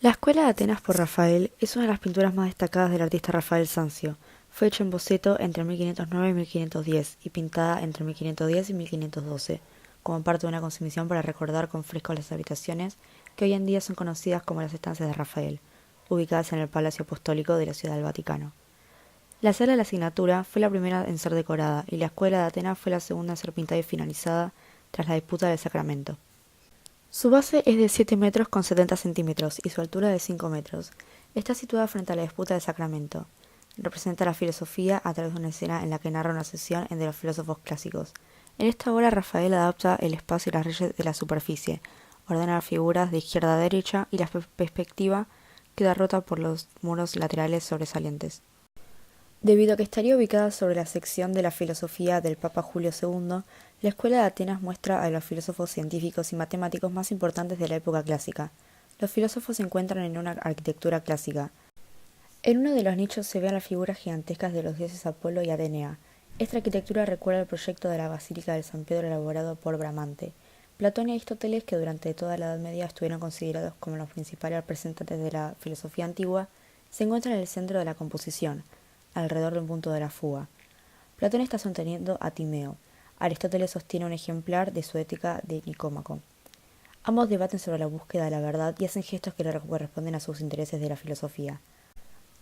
La Escuela de Atenas por Rafael es una de las pinturas más destacadas del artista Rafael Sanzio. Fue hecha en boceto entre 1509 y 1510 y pintada entre 1510 y 1512, como parte de una consumición para recordar con frescos las habitaciones que hoy en día son conocidas como las estancias de Rafael, ubicadas en el Palacio Apostólico de la Ciudad del Vaticano. La sala de la asignatura fue la primera en ser decorada y la Escuela de Atenas fue la segunda en ser pintada y finalizada tras la disputa del Sacramento. Su base es de 7 metros con 70 centímetros y su altura de 5 metros. Está situada frente a la disputa de Sacramento. Representa la filosofía a través de una escena en la que narra una sesión entre los filósofos clásicos. En esta obra Rafael adapta el espacio y las leyes de la superficie, ordena las figuras de izquierda a derecha y la perspectiva queda rota por los muros laterales sobresalientes. Debido a que estaría ubicada sobre la sección de la filosofía del Papa Julio II, la Escuela de Atenas muestra a los filósofos científicos y matemáticos más importantes de la época clásica. Los filósofos se encuentran en una arquitectura clásica. En uno de los nichos se ven las figuras gigantescas de los dioses Apolo y Atenea. Esta arquitectura recuerda el proyecto de la Basílica de San Pedro elaborado por Bramante. Platón y Aristóteles, que durante toda la Edad Media estuvieron considerados como los principales representantes de la filosofía antigua, se encuentran en el centro de la composición, alrededor de un punto de la fuga. Platón está sosteniendo a Timeo. Aristóteles sostiene un ejemplar de su Ética de Nicómaco. Ambos debaten sobre la búsqueda de la verdad y hacen gestos que le corresponden a sus intereses de la filosofía.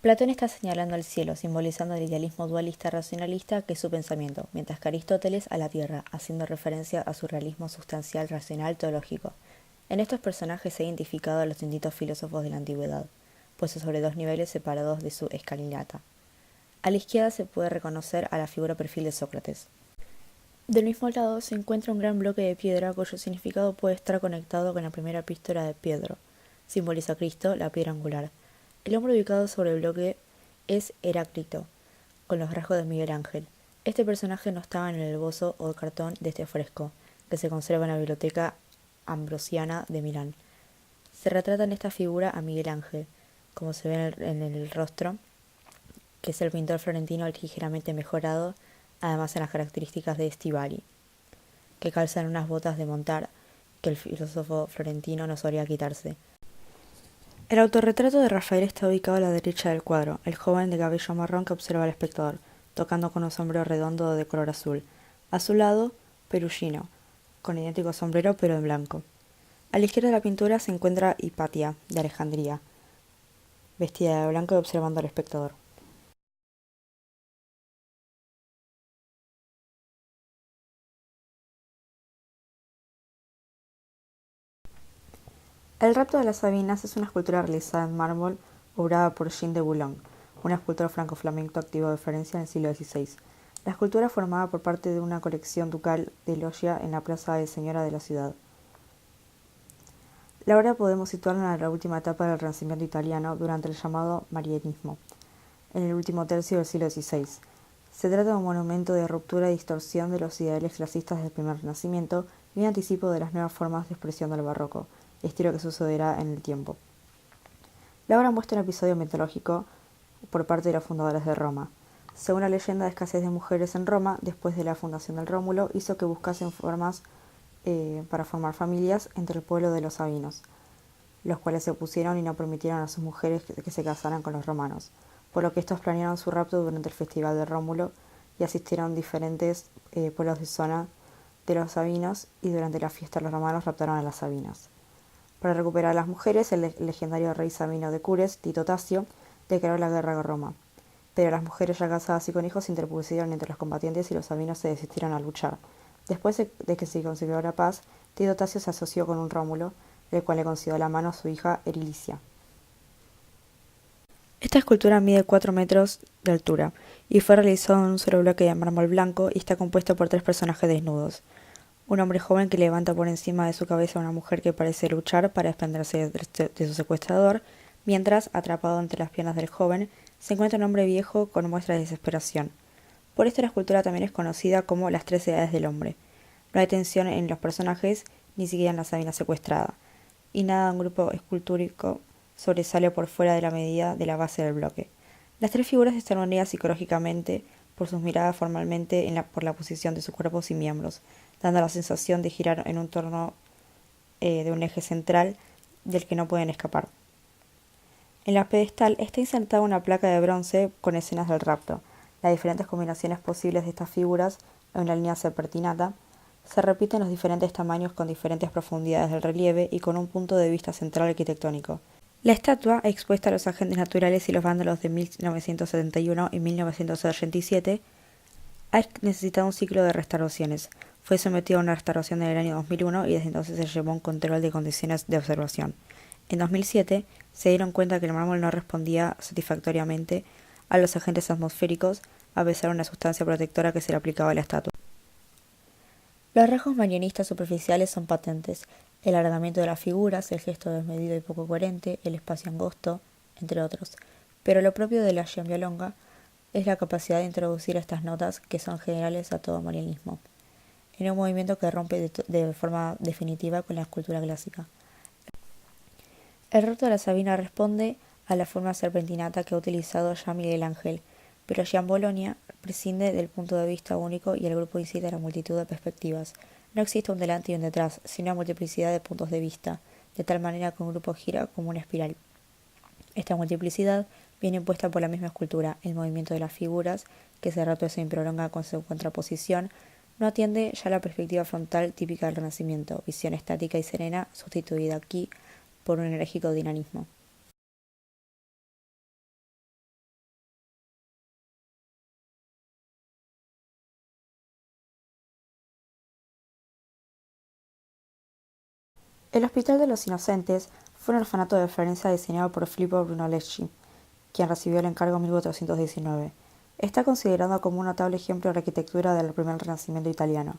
Platón está señalando al cielo, simbolizando el idealismo dualista racionalista que es su pensamiento, mientras que Aristóteles a la tierra, haciendo referencia a su realismo sustancial racional teológico. En estos personajes se ha identificado a los distintos filósofos de la antigüedad, puestos sobre dos niveles separados de su escalinata. A la izquierda se puede reconocer a la figura perfil de Sócrates. Del mismo lado se encuentra un gran bloque de piedra cuyo significado puede estar conectado con la primera epístola de Pedro. Simboliza a Cristo, la piedra angular. El hombre ubicado sobre el bloque es Heráclito, con los rasgos de Miguel Ángel. Este personaje no estaba en el esbozo o cartón de este fresco, que se conserva en la Biblioteca Ambrosiana de Milán. Se retrata en esta figura a Miguel Ángel, como se ve en el rostro, que es el pintor florentino ligeramente mejorado, además en las características de Stivali, que calzan unas botas de montar que el filósofo florentino no solía quitarse. El autorretrato de Rafael está ubicado a la derecha del cuadro, el joven de cabello marrón que observa al espectador, tocando con un sombrero redondo de color azul. A su lado, Perugino, con idéntico sombrero pero en blanco. A la izquierda de la pintura se encuentra Hipatia, de Alejandría, vestida de blanco y observando al espectador. El rapto de las Sabinas es una escultura realizada en mármol obrada por Jean de Boulogne, un escultor franco-flamenco activo de Florencia en el siglo XVI. La escultura formaba por parte de una colección ducal de loggia en la plaza de Señora de la ciudad. La obra podemos situarla en la última etapa del Renacimiento italiano durante el llamado Manierismo, en el último tercio del siglo XVI. Se trata de un monumento de ruptura y distorsión de los ideales clasistas del primer Renacimiento y un anticipo de las nuevas formas de expresión del barroco, estilo que sucederá en el tiempo. La obra muestra un episodio mitológico por parte de los fundadores de Roma. Según la leyenda, la escasez de mujeres en Roma, después de la fundación del Rómulo, hizo que buscasen formas para formar familias entre el pueblo de los sabinos, los cuales se opusieron y no permitieron a sus mujeres que se casaran con los romanos, por lo que estos planearon su rapto durante el festival de Rómulo y asistieron diferentes pueblos de zona de los sabinos y durante la fiesta los romanos raptaron a las sabinas. Para recuperar a las mujeres, el legendario rey sabino de Cures, Tito Tasio, declaró la guerra a Roma. Pero las mujeres ya casadas y con hijos se interpusieron entre los combatientes y los sabinos se desistieron a luchar. Después de que se consiguió la paz, Tito Tasio se asoció con un Rómulo, el cual le concedió la mano a su hija Erilicia. Esta escultura mide 4 metros de altura y fue realizada en un solo bloque de mármol blanco y está compuesto por tres personajes desnudos. Un hombre joven que levanta por encima de su cabeza a una mujer que parece luchar para desprenderse de su secuestrador, mientras, atrapado entre las piernas del joven, se encuentra un hombre viejo con muestras de desesperación. Por esto la escultura también es conocida como las tres edades del hombre. No hay tensión en los personajes, ni siquiera en la Sabina secuestrada, y nada de un grupo escultórico sobresale por fuera de la medida de la base del bloque. Las tres figuras están unidas psicológicamente por sus miradas formalmente por la posición de sus cuerpos y miembros, dando la sensación de girar en un torno de un eje central del que no pueden escapar. En la pedestal está insertada una placa de bronce con escenas del rapto. Las diferentes combinaciones posibles de estas figuras en una línea serpentinata se repiten los diferentes tamaños con diferentes profundidades del relieve y con un punto de vista central arquitectónico. La estatua, expuesta a los agentes naturales y los vándalos de 1971 y 1987, ha necesitado un ciclo de restauraciones. Fue sometido a una restauración en el año 2001 y desde entonces se llevó un control de condiciones de observación. En 2007 se dieron cuenta que el mármol no respondía satisfactoriamente a los agentes atmosféricos a pesar de una sustancia protectora que se le aplicaba a la estatua. Los rasgos marionistas superficiales son patentes: el alargamiento de las figuras, el gesto desmedido y poco coherente, el espacio angosto, entre otros. Pero lo propio de la Giambialonga es la capacidad de introducir estas notas que son generales a todo marionismo, en un movimiento que rompe de forma definitiva con la escultura clásica. El rostro de la Sabina responde a la forma serpentinata que ha utilizado ya Miguel Ángel, pero Giambologna prescinde del punto de vista único y el grupo incita a la multitud de perspectivas. No existe un delante y un detrás, sino una multiplicidad de puntos de vista, de tal manera que un grupo gira como una espiral. Esta multiplicidad viene impuesta por la misma escultura. El movimiento de las figuras, que se retuerce y prolonga con su contraposición, no atiende ya a la perspectiva frontal típica del Renacimiento, visión estática y serena, sustituida aquí por un enérgico dinamismo. El Hospital de los Inocentes fue un orfanato de Florencia diseñado por Filippo Brunelleschi, quien recibió el encargo en 1419. Está considerado como un notable ejemplo de arquitectura del primer Renacimiento italiano.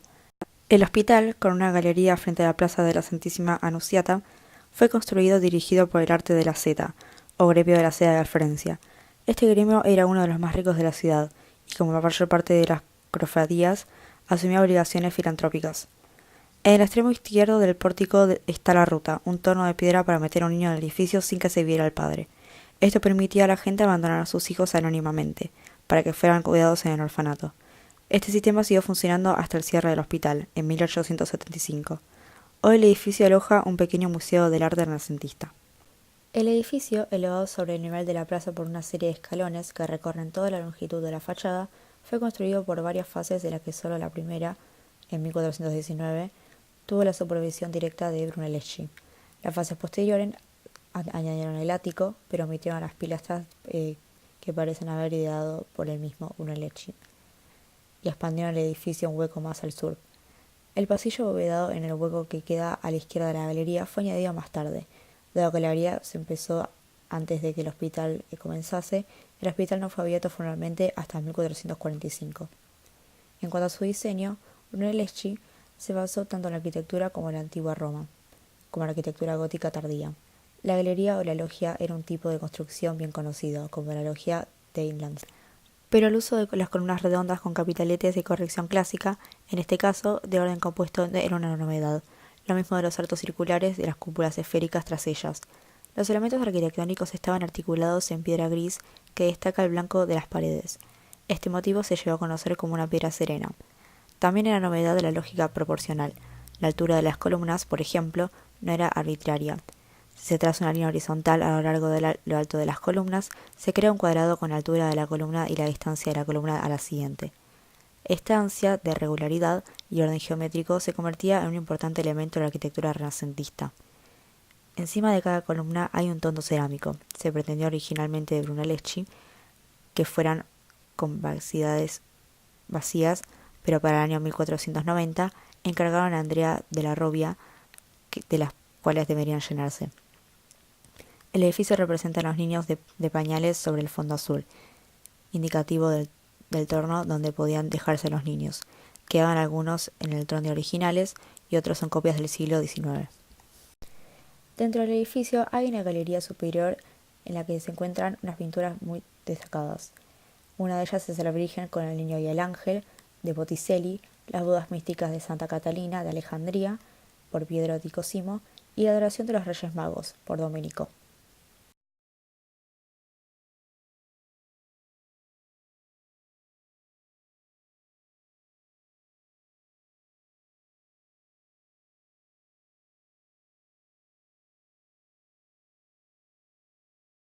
El hospital, con una galería frente a la plaza de la Santísima Annunziata, fue construido dirigido por el arte de la seta, o gremio de la seda de Florencia. Este gremio era uno de los más ricos de la ciudad, y como la mayor parte de las cofradías, asumía obligaciones filantrópicas. En el extremo izquierdo del pórtico está la ruta, un torno de piedra para meter a un niño en el edificio sin que se viera el padre. Esto permitía a la gente abandonar a sus hijos anónimamente, para que fueran cuidados en el orfanato. Este sistema siguió funcionando hasta el cierre del hospital, en 1875. Hoy el edificio aloja un pequeño museo del arte renacentista. El edificio, elevado sobre el nivel de la plaza por una serie de escalones que recorren toda la longitud de la fachada, fue construido por varias fases de las que solo la primera, en 1419, tuvo la supervisión directa de Brunelleschi. Las fases posteriores añadieron el ático, pero omitieron las pilastras que parecen haber ideado por el mismo Brunelleschi, y expandieron el edificio un hueco más al sur. El pasillo abovedado en el hueco que queda a la izquierda de la galería fue añadido más tarde. Dado que la galería se empezó antes de que el hospital comenzase, el hospital no fue abierto formalmente hasta 1445. En cuanto a su diseño, Brunelleschi se basó tanto en la arquitectura como en la antigua Roma, como en la arquitectura gótica tardía. La galería o la loggia era un tipo de construcción bien conocido, como la loggia de Inlands. Pero el uso de las columnas redondas con capitaletes de corrección clásica, en este caso de orden compuesto, era una novedad. Lo mismo de los arcos circulares de las cúpulas esféricas tras ellas. Los elementos arquitectónicos estaban articulados en piedra gris que destaca el blanco de las paredes. Este motivo se llevó a conocer como una piedra serena. También era novedad de la lógica proporcional. La altura de las columnas, por ejemplo, no era arbitraria. Si se traza una línea horizontal a lo largo de lo alto de las columnas, se crea un cuadrado con la altura de la columna y la distancia de la columna a la siguiente. Esta ansia de regularidad y orden geométrico se convertía en un importante elemento de la arquitectura renacentista. Encima de cada columna hay un tondo cerámico. Se pretendió originalmente de Brunelleschi que fueran convexidades vacías, pero para el año 1490 encargaron a Andrea de la Robbia de las cuales deberían llenarse. El edificio representa a los niños de pañales sobre el fondo azul, indicativo del torno donde podían dejarse los niños. Quedan algunos en el trono originales y otros son copias del siglo XIX. Dentro del edificio hay una galería superior en la que se encuentran unas pinturas muy destacadas. Una de ellas es la Virgen con el Niño y el Ángel, de Botticelli, las bodas místicas de Santa Catalina, de Alejandría, por Pietro di Cosimo, y la adoración de los Reyes Magos, por Domenico.